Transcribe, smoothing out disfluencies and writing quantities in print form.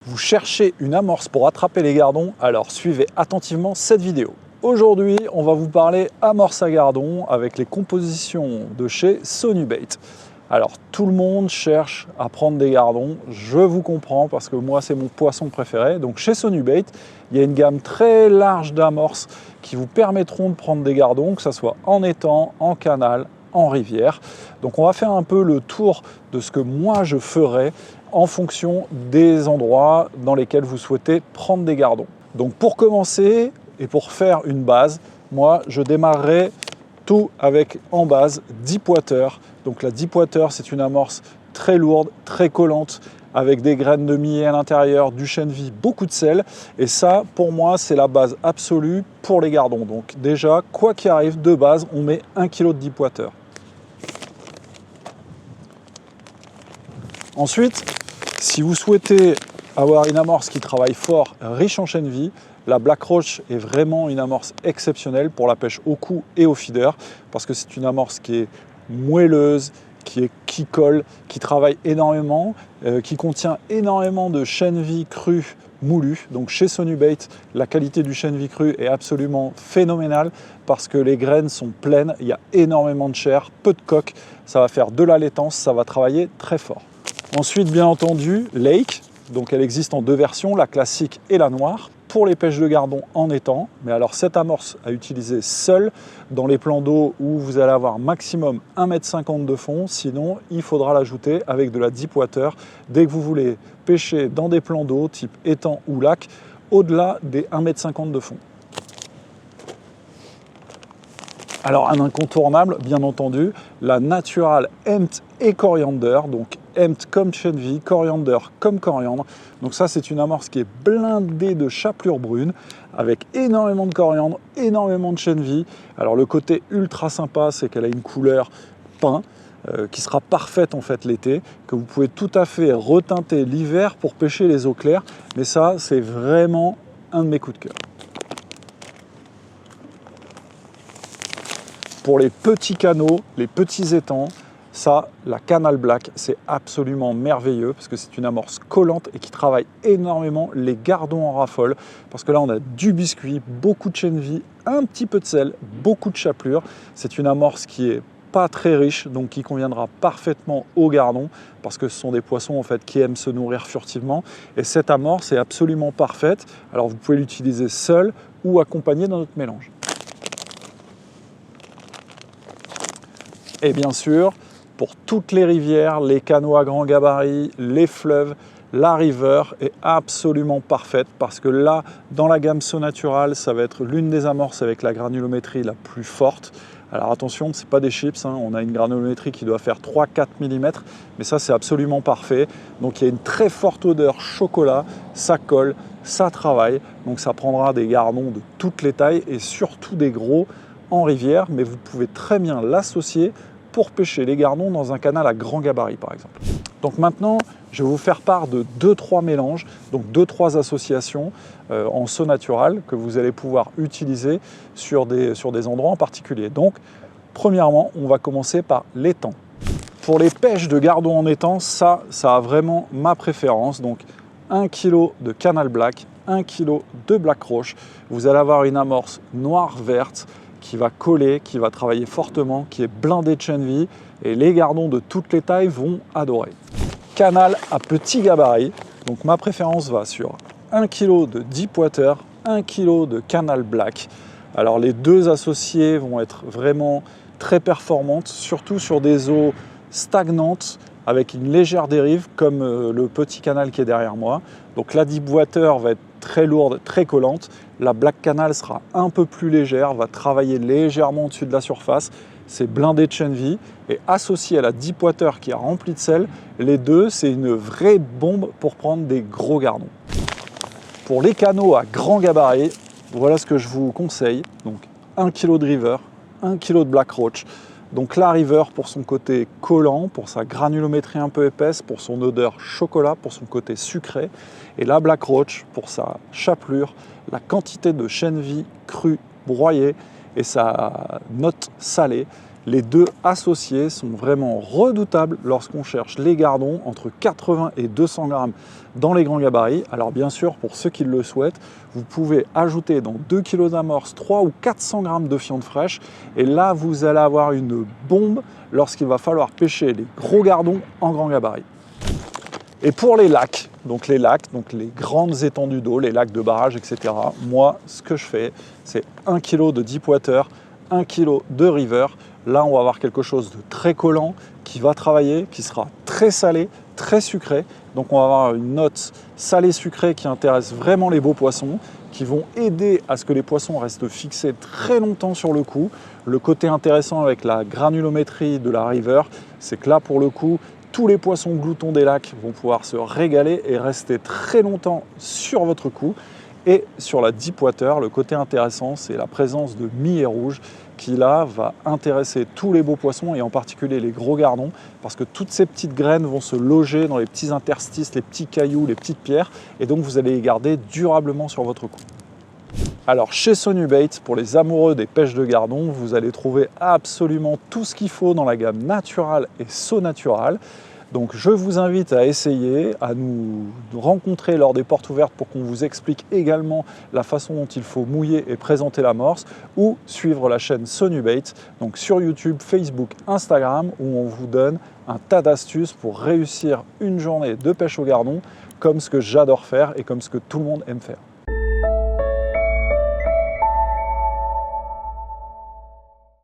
Vous cherchez une amorce pour attraper les gardons? Alors suivez attentivement cette vidéo. Aujourd'hui, on va vous parler amorce à gardons avec les compositions de chez Sonubait. Alors tout le monde cherche à prendre des gardons, je vous comprends parce que moi c'est mon poisson préféré. Donc chez Sonubait, il y a une gamme très large d'amorces qui vous permettront de prendre des gardons, que ce soit en étang, en canal, en rivière. Donc on va faire un peu le tour de ce que moi je ferais en fonction des endroits dans lesquels vous souhaitez prendre des gardons. Donc pour commencer et pour faire une base, moi je démarrerai tout avec en base Deep Water. Donc la Deep Water, c'est une amorce très lourde, très collante, avec des graines de millet à l'intérieur, du chènevis, beaucoup de sel. Et ça, pour moi, c'est la base absolue pour les gardons. Donc déjà, quoi qu'il arrive, de base, on met 1 kg de Deep Water. Ensuite, si vous souhaitez avoir une amorce qui travaille fort, riche en chènevis, la Black Roach est vraiment une amorce exceptionnelle pour la pêche au cou et au feeder, parce que c'est une amorce qui est moelleuse, qui colle, qui travaille énormément, qui contient énormément de chènevis cru moulu. Donc chez Sonubait, la qualité du chènevis cru est absolument phénoménale parce que les graines sont pleines, il y a énormément de chair, peu de coque, ça va faire de la laitance, ça va travailler très fort. Ensuite, bien entendu, Lake, donc elle existe en deux versions, la classique et la noire, pour les pêches de gardons en étang. Mais alors cette amorce à utiliser seule dans les plans d'eau où vous allez avoir maximum 1,50 m de fond, sinon il faudra l'ajouter avec de la Deep Water dès que vous voulez pêcher dans des plans d'eau type étang ou lac, au-delà des 1,50 m de fond. Alors un incontournable, bien entendu, la Natural Hemp et Coriander, donc hemp comme chènevis, coriander comme coriandre. Donc ça c'est une amorce qui est blindée de chapelure brune, avec énormément de coriandre, énormément de chènevis. Alors le côté ultra sympa, c'est qu'elle a une couleur pain, qui sera parfaite en fait l'été, que vous pouvez tout à fait reteinter l'hiver pour pêcher les eaux claires. Mais ça c'est vraiment un de mes coups de cœur. Pour les petits canaux, les petits étangs, ça, la Canal Black, c'est absolument merveilleux parce que c'est une amorce collante et qui travaille énormément les gardons en raffole. Parce que là, on a du biscuit, beaucoup de chènevis, un petit peu de sel, beaucoup de chapelure. C'est une amorce qui est pas très riche, donc qui conviendra parfaitement aux gardons parce que ce sont des poissons en fait qui aiment se nourrir furtivement. Et cette amorce est absolument parfaite. Alors vous pouvez l'utiliser seule ou accompagnée dans notre mélange. Et bien sûr, pour toutes les rivières, les canaux à grand gabarit, les fleuves, la river est absolument parfaite parce que là, dans la gamme Sonatural, ça va être l'une des amorces avec la granulométrie la plus forte. Alors attention, ce n'est pas des chips, hein. On a une granulométrie qui doit faire 3-4 mm, mais ça c'est absolument parfait. Donc il y a une très forte odeur chocolat, ça colle, ça travaille, donc ça prendra des gardons de toutes les tailles et surtout des gros en rivière, mais vous pouvez très bien l'associer pour pêcher les gardons dans un canal à grand gabarit par exemple. Donc maintenant, je vais vous faire part de 2-3 mélanges, donc 2-3 associations en Sonatural que vous allez pouvoir utiliser sur des endroits en particulier. Donc, premièrement, on va commencer par l'étang. Pour les pêches de gardons en étang, ça a vraiment ma préférence. Donc, 1 kg de Canal Black, 1 kg de Black Roach. Vous allez avoir une amorce noire-verte qui va coller, qui va travailler fortement, qui est blindée de chènevis et les gardons de toutes les tailles vont adorer. Canal à petit gabarit, donc ma préférence va sur 1 kg de Deep Water, 1 kg de Canal Black. Alors les deux associés vont être vraiment très performantes, surtout sur des eaux stagnantes avec une légère dérive comme le petit canal qui est derrière moi. Donc la Deep Water va être très lourde, très collante. La Black Canal sera un peu plus légère, va travailler légèrement au-dessus de la surface. C'est blindé de chènevis et associé à la Deep Water qui est remplie de sel, les deux, c'est une vraie bombe pour prendre des gros gardons. Pour les canaux à grand gabarit, voilà ce que je vous conseille. Donc 1 kg de River, 1 kg de Black Roach. Donc la River pour son côté collant, pour sa granulométrie un peu épaisse, pour son odeur chocolat, pour son côté sucré. Et la Black Roach pour sa chapelure, la quantité de chènevis cru broyé et sa note salée. Les deux associés sont vraiment redoutables lorsqu'on cherche les gardons entre 80 et 200 grammes dans les grands gabarits. Alors bien sûr, pour ceux qui le souhaitent, vous pouvez ajouter dans 2 kg d'amorce 300 ou 400 grammes de fiente fraîche. Et là, vous allez avoir une bombe lorsqu'il va falloir pêcher les gros gardons en grand gabarit. Et pour les lacs, donc les grandes étendues d'eau, les lacs de barrage, etc. Moi, ce que je fais, c'est 1 kg de Deepwater, 1 kg de River. Là, on va avoir quelque chose de très collant qui va travailler, qui sera très salé, très sucré. Donc, on va avoir une note salée-sucrée qui intéresse vraiment les beaux poissons, qui vont aider à ce que les poissons restent fixés très longtemps sur le coup. Le côté intéressant avec la granulométrie de la River, c'est que là, pour le coup, tous les poissons gloutons des lacs vont pouvoir se régaler et rester très longtemps sur votre cou. Et sur la Deepwater, le côté intéressant, c'est la présence de millet rouge qui là va intéresser tous les beaux poissons et en particulier les gros gardons parce que toutes ces petites graines vont se loger dans les petits interstices, les petits cailloux, les petites pierres et donc vous allez les garder durablement sur votre cou. Alors chez Sonubait, pour les amoureux des pêches de gardons, vous allez trouver absolument tout ce qu'il faut dans la gamme Natural et So Natural. Donc je vous invite à essayer, à nous rencontrer lors des portes ouvertes pour qu'on vous explique également la façon dont il faut mouiller et présenter l'amorce ou suivre la chaîne Sonubait, donc sur YouTube, Facebook, Instagram où on vous donne un tas d'astuces pour réussir une journée de pêche au gardon comme ce que j'adore faire et comme ce que tout le monde aime faire.